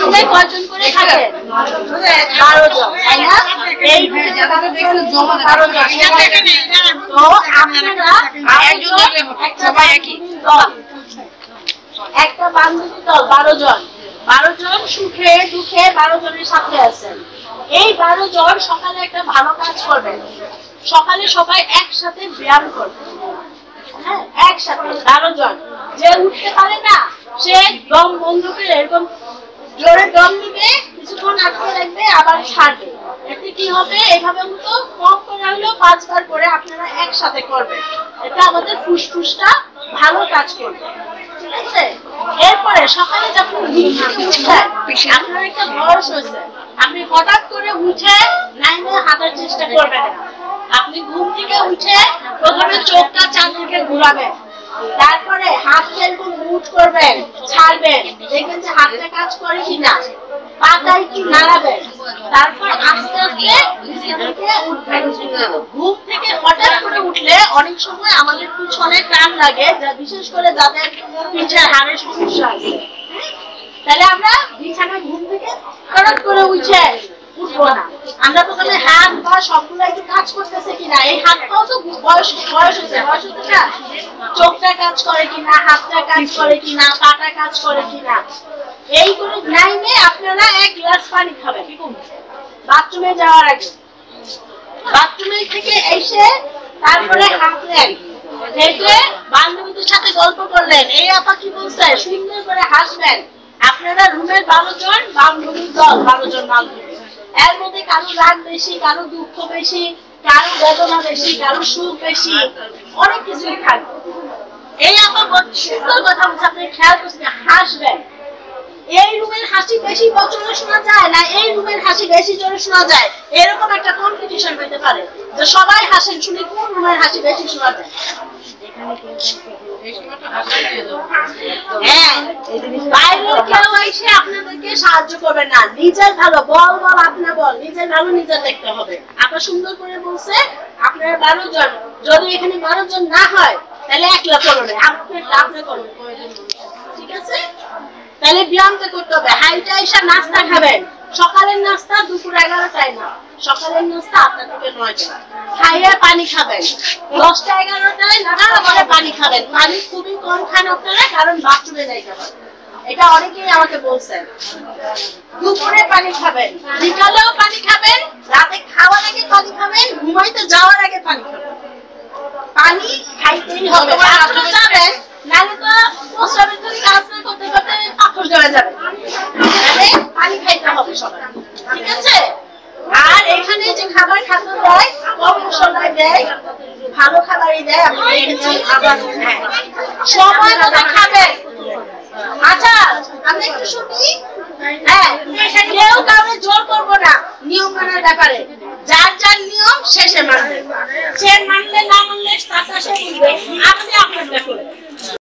রুমে কয়জন করে থাকেন? 12 জন, তাই না? এই রুমে 12 জন। তো আপনারা সবাই একই দল, একটা বান্ধবী দল, 12 জন। 12 জন সুখে দুঃখে 12 জনের সাথে আছেন। এই 12 জন সকালে একটা ভালো কাজ করবেন। সকালে সবাই একসাথে ব্যায়াম করবেন। হ্যাঁ, একসাথে 12 জন। যে উঠতে পারে না সে দম বন্ধ করে এরকম জোরে দম নিবে, কিছুক্ষণ আটকে রাখবে, আবার ছাড়বে। এতে কি হবে? এইভাবে মতো কম করে হলেও 5 বার করে আপনারা একসাথে করবেন। এটা আমাদের ফুসফুসটা ভালো কাজ করবে। ঠিক আছে? এরপরে সকালে যখন ঘুম থেকে উঠছেন, আপনার একটা বয়স হয়েছে, আপনি হঠাৎ করে উঠে লাইনে হাঁটার চেষ্টা করবেন না। আপনি ঘুম থেকে উঠে প্রথমে চোখটা চারদিকে ঘুরাবেন, তারপরে হাতটা এরকম মুভ করবেন, ছাড়বেন, দেখবেন যে হাতটা কাজ করে কিনা, পাটা একটু নাড়াবেন, তারপর আস্তে আস্তে বিছানা থেকে উঠবেন। ঘুম থেকে হঠাৎ করে উঠলে অনেক সময় আমাদের পিছনে টান লাগে, বিশেষ করে যাদের পিঠের হাড়ের সমস্যা আছে। তাহলে আমরা বিছানা ঘুম থেকে হঠাৎ করে উঠে উঠবো না। আমরা প্রথমে হাত পা সবগুলো একটু কাজ করতেছে কিনা, এই হাত পাও তো বয়স হচ্ছে না, চোখটা কাজ করে কিনা, হাতটা কাজ করে কিনা, পাটা কাজ করে কিনা, এইগুলো নাইমে আপনারা 1 গ্লাস পানি খাবেন বাথরুমে যাওয়ার আগে। বাথরুমে থেকে এসে তারপরে হাঁটলেন, হেঁটে বান্ধবীদের সাথে গল্প করলেন, এই আপা কি বলছে সুন্দর করে হাসবেন। আপনারা রুমের 12 জন বান্ধবীর দল, 12 জন বান্ধবী। এর মধ্যে কারো রাগ বেশি, কারো দুঃখ বেশি, কারো বেদনা বেশি, কারো সুখ বেশি, অনেক কিছুই থাকবে। এই আপা সুন্দর কথা বলছে, আপনি খেয়াল করছেন, হাসবেন। এই রুমের হাসি বেশি বছরে শোনা যায় না, এই রুমের হাসি বেশি জোরে শোনা যায়, এরকম একটা কম্পিটিশন হতে পারে যে সবাই হাসেন, শুনে কোন রুমের হাসি বেশি শোনা যায়। বাইরের কেউ এসে আপনাদেরকে সাহায্য করবে না, নিজের ভালো বল, আপনার বল, নিজের ভালো নিজে দেখতে হবে। আপনার সুন্দর করে বলছে আপনারা 12 জন, যদি এখানে 12 জন না হয় তাহলে একলা করবে, আপনি করবেন, ঠিক আছে? তাহলে ব্যায়ামটা করতে হবে। হাইটা এসে নাস্তা খাবেন, সকালের নাস্তা দুপুর 11টায় না, সকালের নাস্তা 8টা থেকে 9টা। খাইয়ে পানি খাবেন 10টা 11টায়, নাস্তা করে পানি খাবেন। পানি খুবই কম খান আপনারা, কারণ বাথরুমে যাইতে হবে, এটা অনেকেই আমাকে বলছেন। দুপুরে পানি খাবেন, বিকালেও পানি খাবেন, রাতে খাওয়ার আগে পানি খাবেন, ঘুমাইতে যাওয়ার আগে পানি খাবেন। পানি খাইতেই হবে, বাথরুমে যাবেন নালে তো প্রস্রাবের জন্য কাজ করতে করতে পাথর জমে যাবে। তাহলে পানি খাইতে হবে সবাই, ঠিক আছে? আর এখানে যে খাবার খাদ্য দেয়, কম মশলা দেয়, ভালো খাবারই দেয়, আমি দেখেছি। আবার সময় মতো খাবেন। আচ্ছা, আমরা একটু শুনি। হ্যাঁ, কেউ কাউকে জোর করবো না নিয়ম মানার ব্যাপারে, যার যার নিয়ম শেষে মানবে, সে মানলে না মানলে তার সে বুঝবে। আপনি আপনারটা করেন।